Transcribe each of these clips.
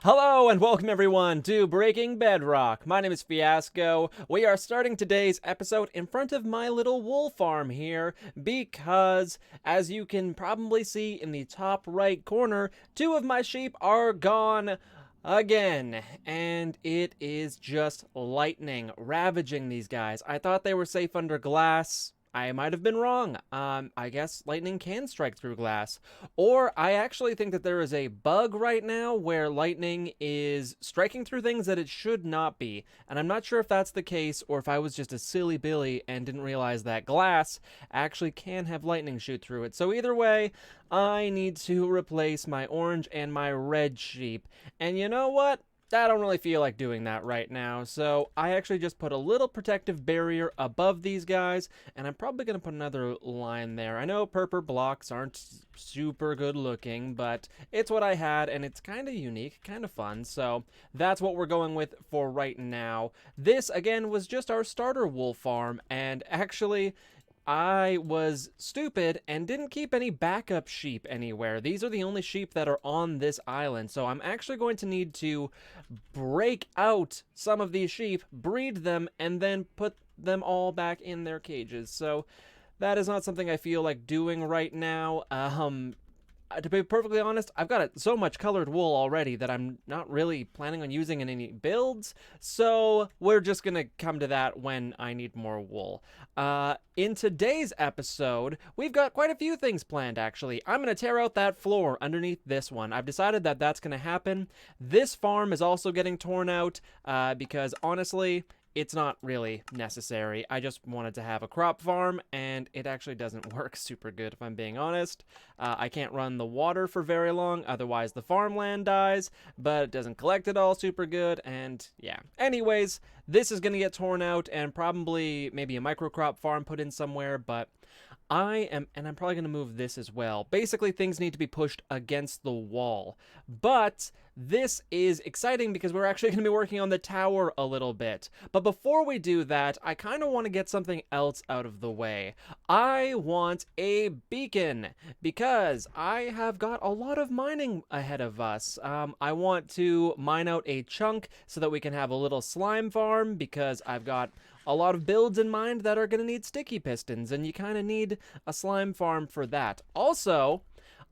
Hello and welcome everyone to Breaking Bedrock. My name is Fiasco. We are starting today's episode in front of my little wool farm here because, as you can probably see in the top right corner, two of my sheep are gone again, and it is just lightning ravaging these guys. I thought they were safe under glass. I might have been wrong. I guess lightning can strike through glass. Or I actually think that there is a bug right now where lightning is striking through things that it should not be. And I'm not sure if that's the case or if I was just a silly Billy and didn't realize that glass actually can have lightning shoot through it. So either way, I need to replace my orange and my red sheep. And you know what? I don't really feel like doing that right now, so I actually just put a little protective barrier above these guys, and I'm probably going to put another line there. I know purple blocks aren't super good looking, but it's what I had, and it's kind of unique, kind of fun, so that's what we're going with for right now. This, again, was just our starter wool farm, and actually, I was stupid and didn't keep any backup sheep anywhere. These are the only sheep that are on this island, so I'm actually going to need to break out some of these sheep, breed them, and then put them all back in their cages. So that is not something I feel like doing right now. To be perfectly honest, I've got so much colored wool already that I'm not really planning on using in any builds, so we're just gonna come to that when I need more wool. In today's episode, we've got quite a few things planned, actually. I'm gonna tear out that floor underneath this one. I've decided that that's gonna happen. This farm is also getting torn out, because honestly, it's not really necessary. I just wanted to have a crop farm, and it actually doesn't work super good, if I'm being honest. I can't run the water for very long, otherwise the farmland dies, but it doesn't collect it all super good, and yeah. Anyways, this is going to get torn out, and probably maybe a microcrop farm put in somewhere, but and I'm probably going to move this as well. Basically, things need to be pushed against the wall. But this is exciting because we're actually going to be working on the tower a little bit. But before we do that, I kind of want to get something else out of the way. I want a beacon because I have got a lot of mining ahead of us. I want to mine out a chunk so that we can have a little slime farm because I've got a lot of builds in mind that are going to need sticky pistons, and you kind of need a slime farm for that. Also,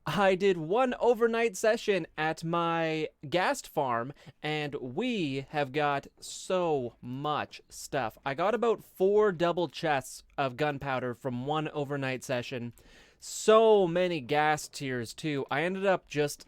I did one overnight session at my ghast farm, and we have got so much stuff. I got about 4 double chests of gunpowder from one overnight session. So many ghast tears, too. I ended up just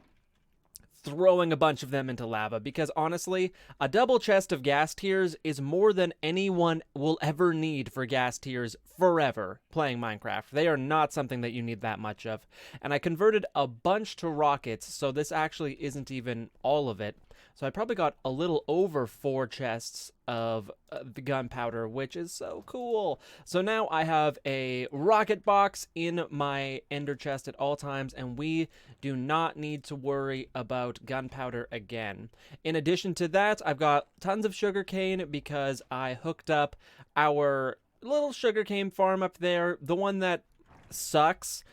throwing a bunch of them into lava because honestly, a double chest of ghast tears is more than anyone will ever need for ghast tears forever playing Minecraft. They are not something that you need that much of. And I converted a bunch to rockets, so this actually isn't even all of it. So I probably got a little over 4 chests of the gunpowder, which is so cool. So now I have a rocket box in my ender chest at all times, and we do not need to worry about gunpowder again. In addition to that, I've got tons of sugarcane because I hooked up our little sugarcane farm up there, the one that sucks.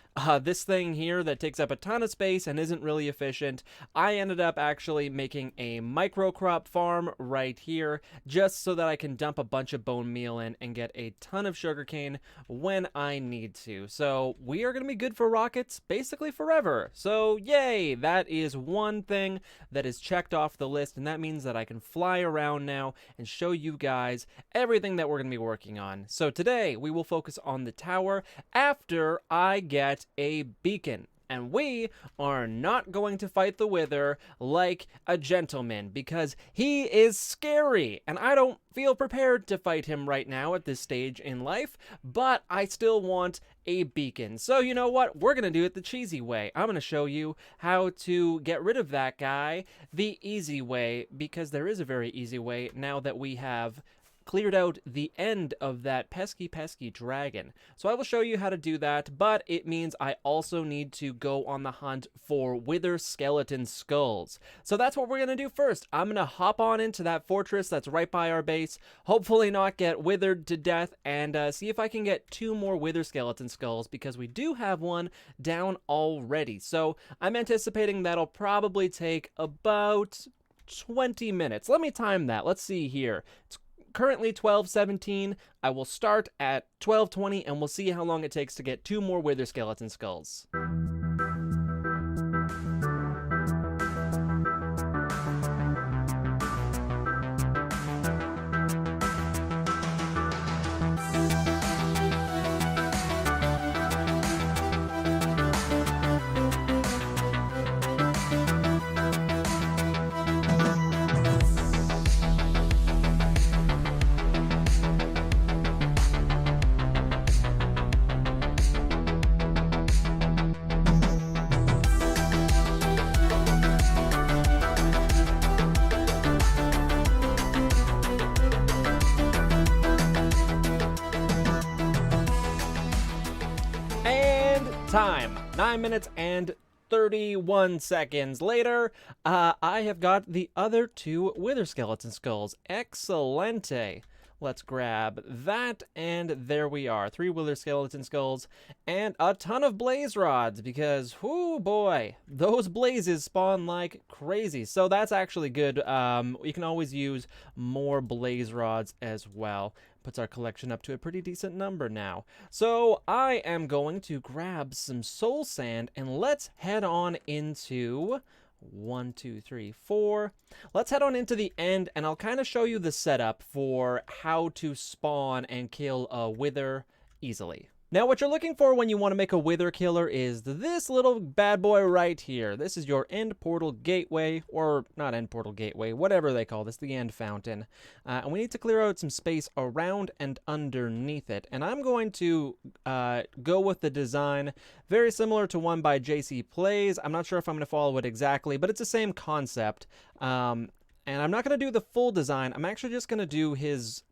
This thing here that takes up a ton of space and isn't really efficient. I ended up actually making a microcrop farm right here just so that I can dump a bunch of bone meal in and get a ton of sugarcane when I need to. So we are going to be good for rockets basically forever. So yay, that is one thing that is checked off the list, and that means that I can fly around now and show you guys everything that we're going to be working on. So today we will focus on the tower after I get a beacon. And we are not going to fight the Wither like a gentleman because he is scary, and I don't feel prepared to fight him right now at this stage in life, but I still want a beacon. So you know what? We're going to do it the cheesy way. I'm going to show you how to get rid of that guy the easy way, because there is a very easy way now that we have cleared out the end of that pesky dragon. So I will show you how to do that, but it means I also need to go on the hunt for wither skeleton skulls. So that's what we're going to do first. I'm going to hop on into that fortress that's right by our base, hopefully not get withered to death, and see if I can get 2 more wither skeleton skulls, because we do have one down already. So I'm anticipating that'll probably take about 20 minutes. Let me time that. Let's see here. It's currently 12:17. I will start at 12:20 and we'll see how long it takes to get 2 more wither skeleton skulls. Time 9 minutes and 31 seconds later, I have got the other 2 wither skeleton skulls. Excelente. Let's grab that, and there we are. 3 wither skeleton skulls and a ton of blaze rods because, whoo boy, those blazes spawn like crazy. So that's actually good. You can always use more blaze rods as well. Puts our collection up to a pretty decent number now. So I am going to grab some soul sand and let's head on into 1, 2, 3, 4. Let's head on into the end and I'll kind of show you the setup for how to spawn and kill a wither easily. Now, what you're looking for when you want to make a wither killer is this little bad boy right here. This is your end portal gateway, or not end portal gateway, whatever they call this, the end fountain. And we need to clear out some space around and underneath it. And I'm going to go with the design very similar to one by JC Plays. I'm not sure if I'm going to follow it exactly, but it's the same concept. And I'm not going to do the full design. I'm actually just going to do his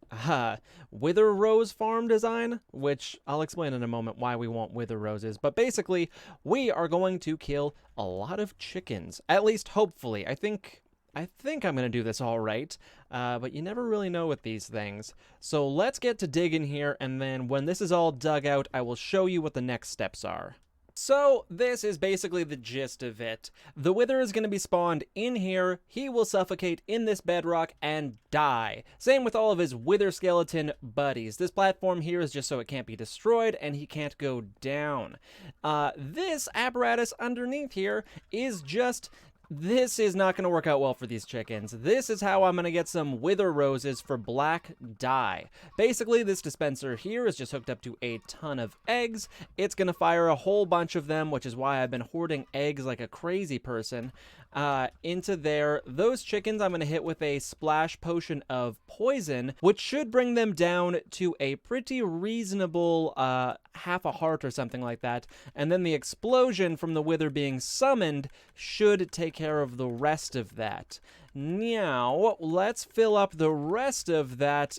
wither rose farm design, which I'll explain in a moment why we want wither roses. But basically, we are going to kill a lot of chickens. At least, hopefully. I think I'm going to do this all right, but you never really know with these things. So let's get to digging here, and then when this is all dug out, I will show you what the next steps are. So this is basically the gist of it. The wither is going to be spawned in here. He will suffocate in this bedrock and die. Same with all of his wither skeleton buddies. This platform here is just so it can't be destroyed and he can't go down. This apparatus underneath here is just... This is not going to work out well for these chickens. This is how I'm going to get some wither roses for black dye. Basically, this dispenser here is just hooked up to a ton of eggs. It's going to fire a whole bunch of them, which is why I've been hoarding eggs like a crazy person into there. Those chickens I'm going to hit with a splash potion of poison, which should bring them down to a pretty reasonable half a heart or something like that. And then the explosion from the wither being summoned should take care of the rest of that. Now, let's fill up the rest of that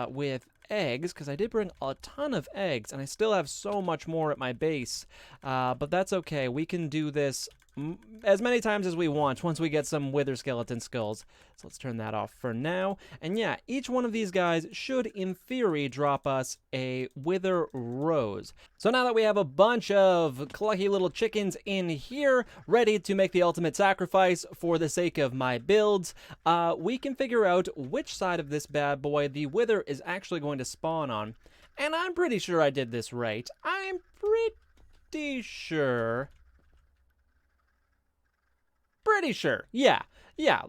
with eggs, because I did bring a ton of eggs, and I still have so much more at my base. But that's okay. We can do this as many times as we want once we get some wither skeleton skulls. So let's turn that off for now. And yeah, each one of these guys should, in theory, drop us a wither rose. So now that we have a bunch of clucky little chickens in here, ready to make the ultimate sacrifice for the sake of my builds, we can figure out which side of this bad boy the wither is actually going to spawn on. And I'm pretty sure I did this right. I'm pretty sure. Yeah,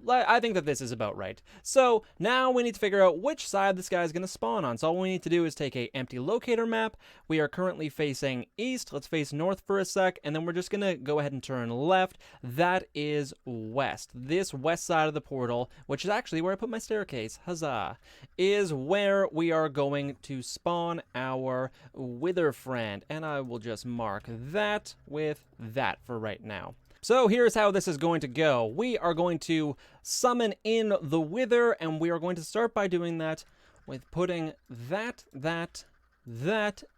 I think that this is about right. So now we need to figure out which side this guy is going to spawn on. So all we need to do is take a empty locator map. We are currently facing east. Let's face north for a sec, and then we're just going to go ahead and turn left. That is west. This west side of the portal, which is actually where I put my staircase, huzzah, is where we are going to spawn our wither friend. And I will just mark that with that for right now. So here's how this is going to go. We are going to summon in the wither, and we are going to start by doing that with putting that,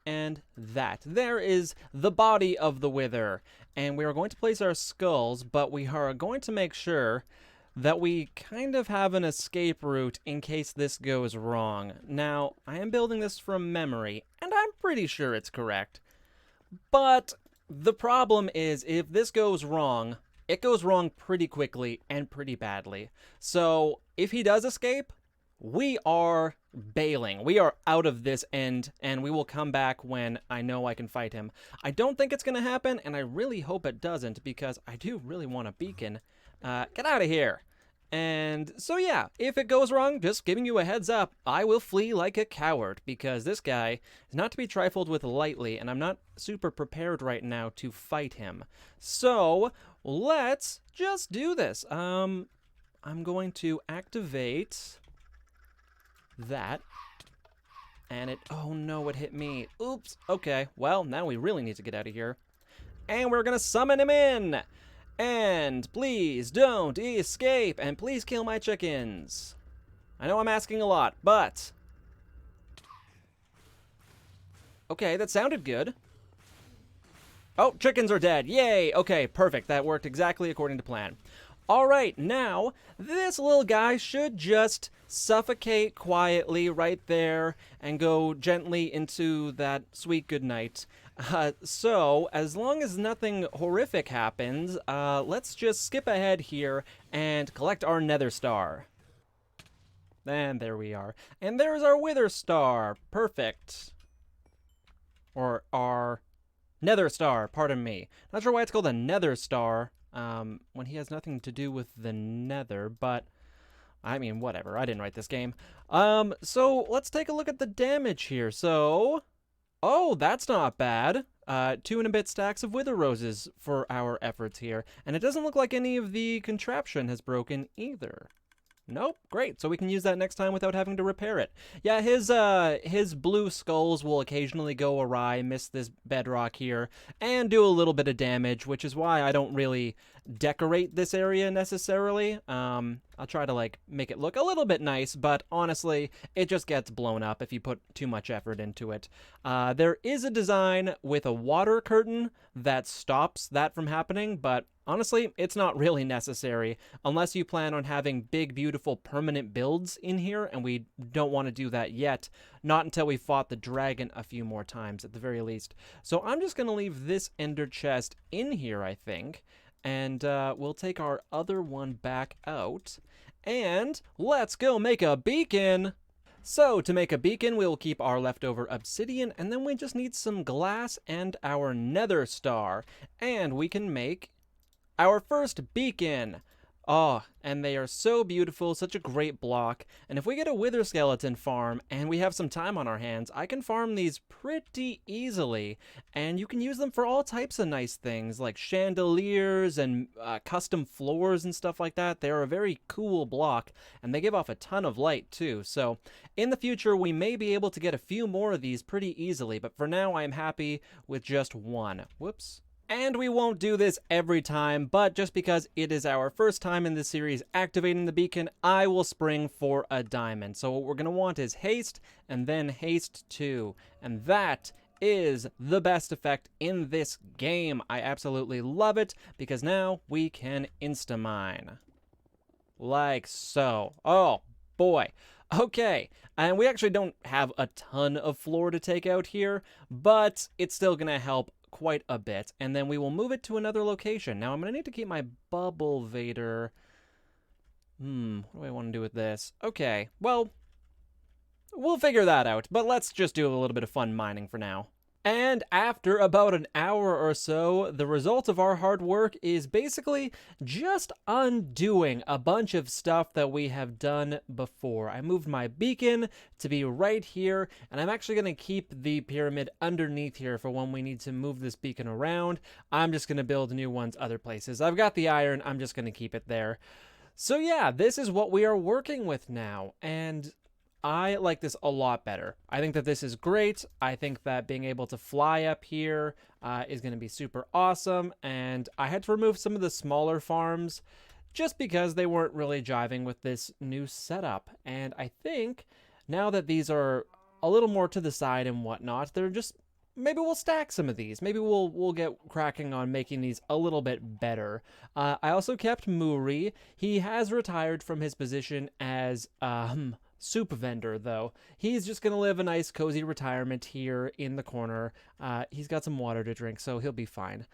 and that. There is the body of the wither, and we are going to place our skulls, but we are going to make sure that we kind of have an escape route in case this goes wrong. Now, I am building this from memory, and I'm pretty sure it's correct, but the problem is, if this goes wrong, it goes wrong pretty quickly and pretty badly. So if he does escape, we are bailing. We are out of this end, and we will come back when I know I can fight him. I don't think it's going to happen, and I really hope it doesn't, because I do really want a beacon. Get out of here. And so yeah, if it goes wrong, just giving you a heads up, I will flee like a coward, because this guy is not to be trifled with lightly, and I'm not super prepared right now to fight him. So let's just do this. I'm going to activate that, and oh no, it hit me. Oops. Okay, well, now we really need to get out of here, and we're gonna summon him in. And please don't escape, and please kill my chickens. I know I'm asking a lot, but okay, that sounded good. Oh, chickens are dead. Yay. Okay, perfect. That worked exactly according to plan. All right, now this little guy should just suffocate quietly right there and go gently into that sweet good night. So as long as nothing horrific happens, let's just skip ahead here and collect our nether star. And there we are. And there's our wither star. Perfect. Or our nether star, pardon me. Not sure why it's called a nether star. When he has nothing to do with the nether, but I mean, whatever. I didn't write this game. So let's take a look at the damage here. So, oh, that's not bad. 2 and a bit stacks of wither roses for our efforts here. And it doesn't look like any of the contraption has broken either. Nope, great. So we can use that next time without having to repair it. Yeah, his blue skulls will occasionally go awry, miss this bedrock here, and do a little bit of damage, which is why I don't really decorate this area necessarily. I'll try to like make it look a little bit nice, but honestly, it just gets blown up if you put too much effort into it. There is a design with a water curtain that stops that from happening, but honestly, it's not really necessary unless you plan on having big, beautiful, permanent builds in here, and we don't want to do that yet. Not until we fought the dragon a few more times, at the very least. So I'm just going to leave this ender chest in here, I think, and we'll take our other one back out, and let's go make a beacon! So, to make a beacon, we'll keep our leftover obsidian, and then we just need some glass and our nether star, and we can make our first beacon. Oh, and they are so beautiful, such a great block. And if we get a wither skeleton farm and we have some time on our hands, I can farm these pretty easily. And you can use them for all types of nice things, like chandeliers and custom floors and stuff like that. They're a very cool block, and they give off a ton of light too. So in the future, we may be able to get a few more of these pretty easily, but for now, I'm happy with just one. Whoops. And we won't do this every time, but just because it is our first time in this series activating the beacon, I will spring for a diamond. So what we're going to want is haste, and then haste 2. And that is the best effect in this game. I absolutely love it, because now we can insta-mine. Like so. Oh, boy. Okay, and we actually don't have a ton of floor to take out here, but it's still going to help quite a bit, and then we will move it to another location. Now I'm going to need to keep my bubble vader. What do I want to do with this? Okay, well, we'll figure that out, but let's just do a little bit of fun mining for now. And after about an hour or so, the result of our hard work is basically just undoing a bunch of stuff that we have done before. I moved my beacon to be right here, and I'm actually going to keep the pyramid underneath here for when we need to move this beacon around. I'm just going to build new ones other places. I've got the iron, I'm just going to keep it there. So yeah, this is what we are working with now, and I like this a lot better. I think that this is great. I think that being able to fly up here is going to be super awesome. And I had to remove some of the smaller farms just because they weren't really jiving with this new setup. And I think now that these are a little more to the side and whatnot, they're just, maybe we'll stack some of these. Maybe we'll get cracking on making these a little bit better. I also kept Muri. He has retired from his position as soup vendor, though. He's just gonna live a nice cozy retirement here in the corner. He's got some water to drink, so he'll be fine.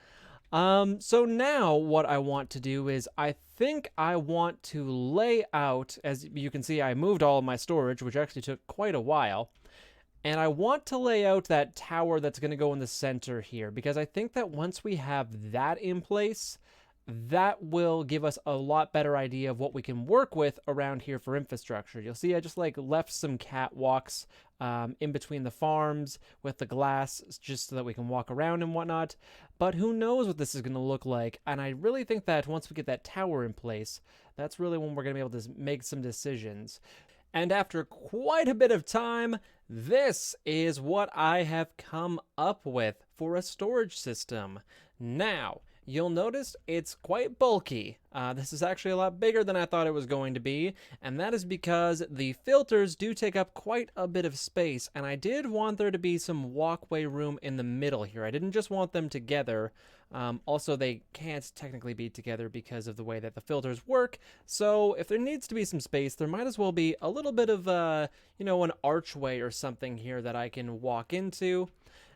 So now what I want to do is I think I want to lay out, as you can see, I moved all of my storage, which actually took quite a while. And I want to lay out that tower that's going to go in the center here, because I think that once we have that in place, that will give us a lot better idea of what we can work with around here for infrastructure. You'll see I just like left some catwalks in between the farms with the glass just so that we can walk around and whatnot. But who knows what this is going to look like. And I really think that once we get that tower in place, that's really when we're going to be able to make some decisions. And after quite a bit of time, this is what I have come up with for a storage system. Now, you'll notice it's quite bulky. This is actually a lot bigger than I thought it was going to be, and that is because the filters do take up quite a bit of space, and I did want there to be some walkway room in the middle here. I didn't just want them together. Also, they can't technically be together because of the way that the filters work, so if there needs to be some space, there might as well be a little bit of, an archway or something here that I can walk into.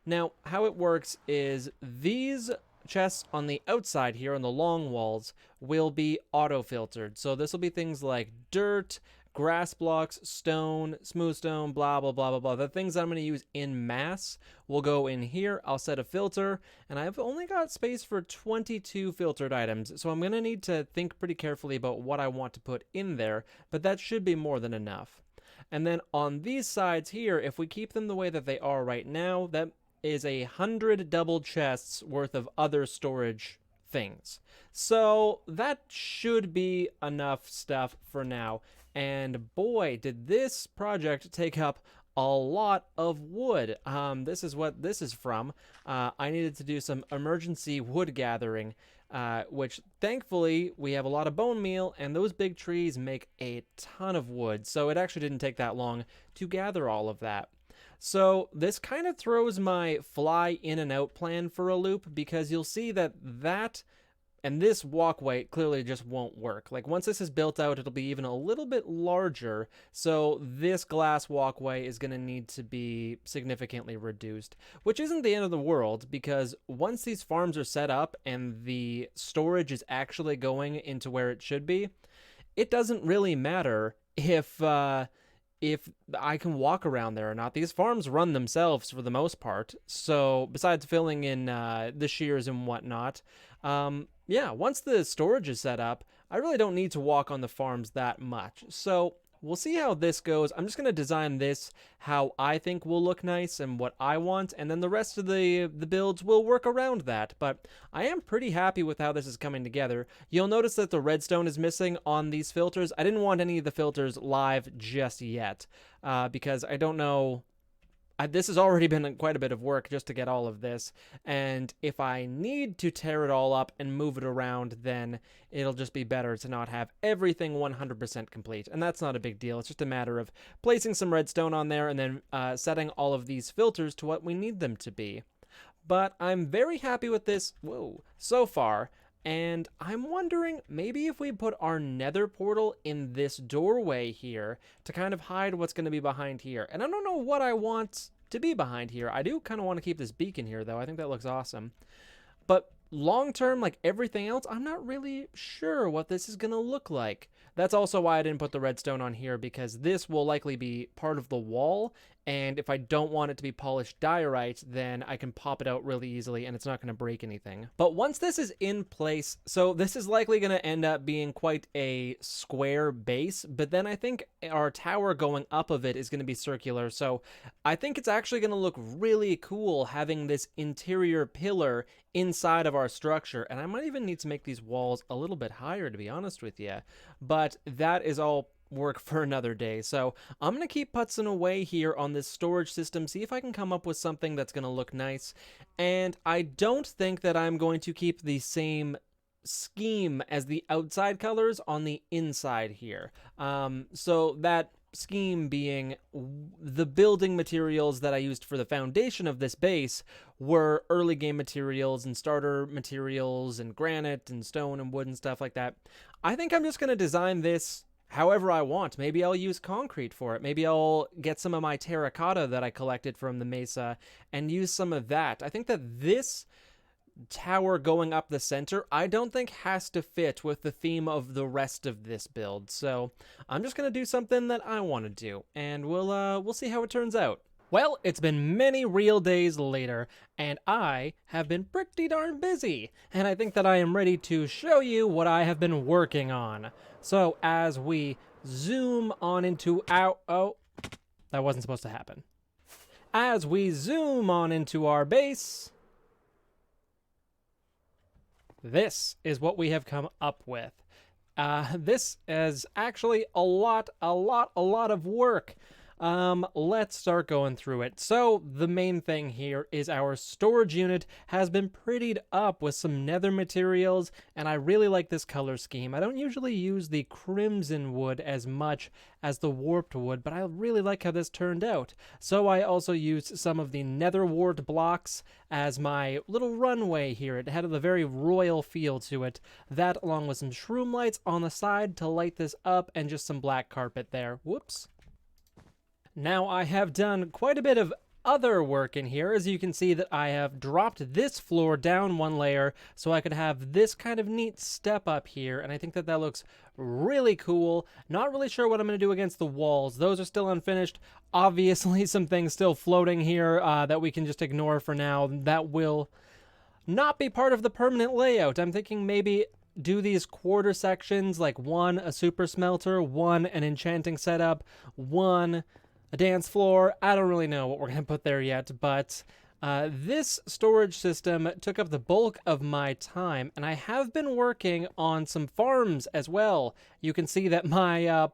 Now, how it works is these chests on the outside here on the long walls will be auto-filtered. So this will be things like dirt, grass blocks, stone, smooth stone, blah, blah, blah, blah, blah. The things that I'm going to use in mass will go in here. I'll set a filter, and I've only got space for 22 filtered items. So I'm going to need to think pretty carefully about what I want to put in there, but that should be more than enough. And then on these sides here, if we keep them the way that they are right now, that is 100 double chests worth of other storage things. So that should be enough stuff for now. And boy, did this project take up a lot of wood. This is what this is from. I needed to do some emergency wood gathering, which thankfully we have a lot of bone meal, and those big trees make a ton of wood. So it actually didn't take that long to gather all of that. So this kind of throws my fly in and out plan for a loop, because you'll see that and this walkway clearly just won't work. Like once this is built out, it'll be even a little bit larger. So this glass walkway is going to need to be significantly reduced, which isn't the end of the world, because once these farms are set up and the storage is actually going into where it should be, it doesn't really matter if I can walk around there or not. These farms run themselves for the most part. So besides filling in the shears and whatnot, once the storage is set up, I really don't need to walk on the farms that much. So we'll see how this goes. I'm just going to design this how I think will look nice and what I want, and then the rest of the builds will work around that. But I am pretty happy with how this is coming together. You'll notice that the redstone is missing on these filters. I didn't want any of the filters live just yet, because I don't know. This has already been quite a bit of work just to get all of this, and if I need to tear it all up and move it around, then it'll just be better to not have everything 100% complete, and that's not a big deal. It's just a matter of placing some redstone on there and then setting all of these filters to what we need them to be. But I'm very happy with this so far. And I'm wondering, maybe if we put our nether portal in this doorway here to kind of hide what's going to be behind here. And I don't know what I want to be behind here. I do kind of want to keep this beacon here, though. I think that looks awesome. But long term, like everything else, I'm not really sure what this is going to look like. That's also why I didn't put the redstone on here, because this will likely be part of the wall, and if I don't want it to be polished diorite, then I can pop it out really easily and it's not going to break anything. But once this is in place, so this is likely going to end up being quite a square base, but then I think our tower going up of it is going to be circular, so I think it's actually going to look really cool having this interior pillar inside of our structure, and I might even need to make these walls a little bit higher, to be honest with you, but that is all work for another day. So I'm going to keep putzing away here on this storage system, see if I can come up with something that's going to look nice, and I don't think that I'm going to keep the same scheme as the outside colors on the inside here. So that scheme being the building materials that I used for the foundation of this base were early game materials and starter materials and granite and stone and wood and stuff like that. I think I'm just going to design this however I want. Maybe I'll use concrete for it. Maybe I'll get some of my terracotta that I collected from the mesa and use some of that. I think that this tower going up the center, I don't think has to fit with the theme of the rest of this build. So I'm just gonna do something that I want to do, and we'll see how it turns out. Well, it's been many real days later, and I have been pretty darn busy, and I think that I am ready to show you what I have been working on. So as we zoom on into our... Oh, that wasn't supposed to happen. As we zoom on into our base, this is what we have come up with. This is actually a lot of work. Let's start going through it. So the main thing here is our storage unit has been prettied up with some nether materials, and I really like this color scheme. I don't usually use the crimson wood as much as the warped wood, but I really like how this turned out. So I also used some of the nether wart blocks as my little runway here. It had a very royal feel to it. That along with some shroom lights on the side to light this up, and just some black carpet there. Whoops. Now I have done quite a bit of other work in here. As you can see that I have dropped this floor down one layer so I could have this kind of neat step up here, and I think that that looks really cool. Not really sure what I'm going to do against the walls. Those are still unfinished. Obviously some things still floating here that we can just ignore for now. That will not be part of the permanent layout. I'm thinking maybe do these quarter sections, like one a super smelter, one an enchanting setup, one a dance floor. I don't really know what we're going to put there yet, but this storage system took up the bulk of my time, and I have been working on some farms as well. You can see that my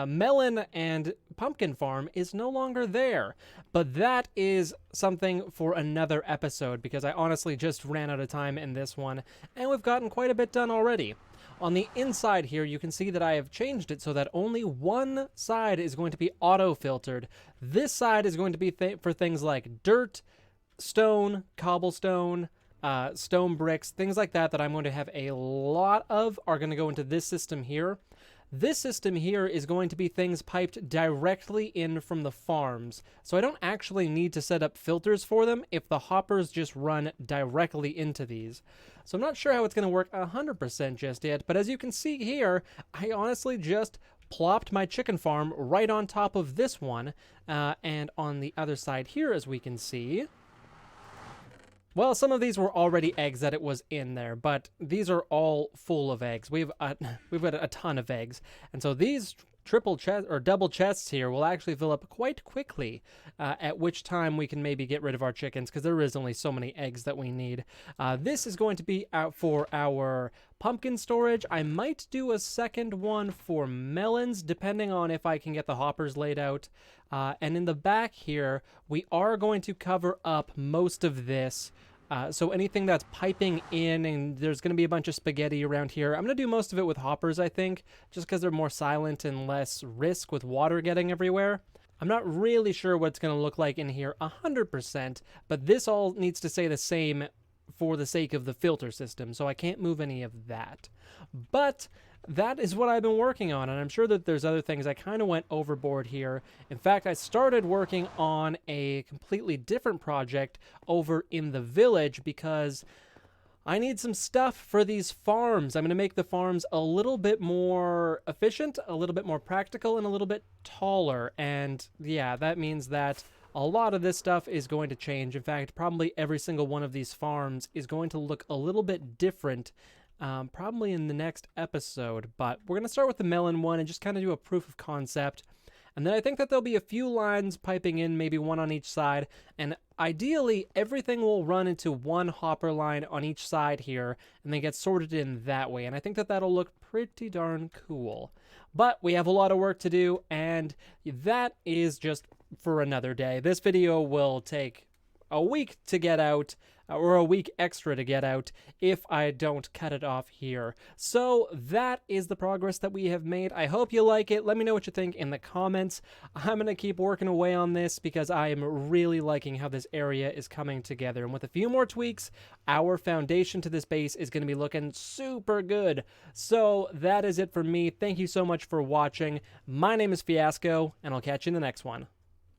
melon and pumpkin farm is no longer there, but that is something for another episode, because I honestly just ran out of time in this one, and we've gotten quite a bit done already. On the inside here, you can see that I have changed it so that only one side is going to be auto-filtered. This side is going to be for things like dirt, stone, cobblestone, stone bricks, things like that I'm going to have a lot of are going to go into this system here. This system here is going to be things piped directly in from the farms, so I don't actually need to set up filters for them if the hoppers just run directly into these. So I'm not sure how it's going to work 100% just yet, but as you can see here, I honestly just plopped my chicken farm right on top of this one, and on the other side here, as we can see, well, some of these were already eggs that it was in there, but these are all full of eggs. We've got a ton of eggs, and so these triple chest or double chests here will actually fill up quite quickly, at which time we can maybe get rid of our chickens, because there is only so many eggs that we need. This is going to be out for our pumpkin storage. I might do a second one for melons, depending on if I can get the hoppers laid out. And in the back here, we are going to cover up most of this. So anything that's piping in, and there's going to be a bunch of spaghetti around here, I'm going to do most of it with hoppers, I think, just because they're more silent and less risk with water getting everywhere. I'm not really sure what it's going to look like in here 100%, but this all needs to stay the same for the sake of the filter system, so I can't move any of that. But that is what I've been working on, and I'm sure that there's other things. I kind of went overboard here. In fact, I started working on a completely different project over in the village because I need some stuff for these farms. I'm going to make the farms a little bit more efficient, a little bit more practical, and a little bit taller. And yeah, that means that a lot of this stuff is going to change. In fact, probably every single one of these farms is going to look a little bit different, probably in the next episode. But we're going to start with the melon one and just kind of do a proof of concept. And then I think that there'll be a few lines piping in, maybe one on each side. And ideally, everything will run into one hopper line on each side here, and then get sorted in that way. And I think that that'll look pretty darn cool. But we have a lot of work to do, and that is just for another day. This video will take a week to get out, or a week extra to get out, if I don't cut it off here. So that is the progress that we have made. I hope you like it. Let me know what you think in the comments. I'm going to keep working away on this because I am really liking how this area is coming together. And with a few more tweaks, our foundation to this base is going to be looking super good. So that is it for me. Thank you so much for watching. My name is Fiasco, and I'll catch you in the next one.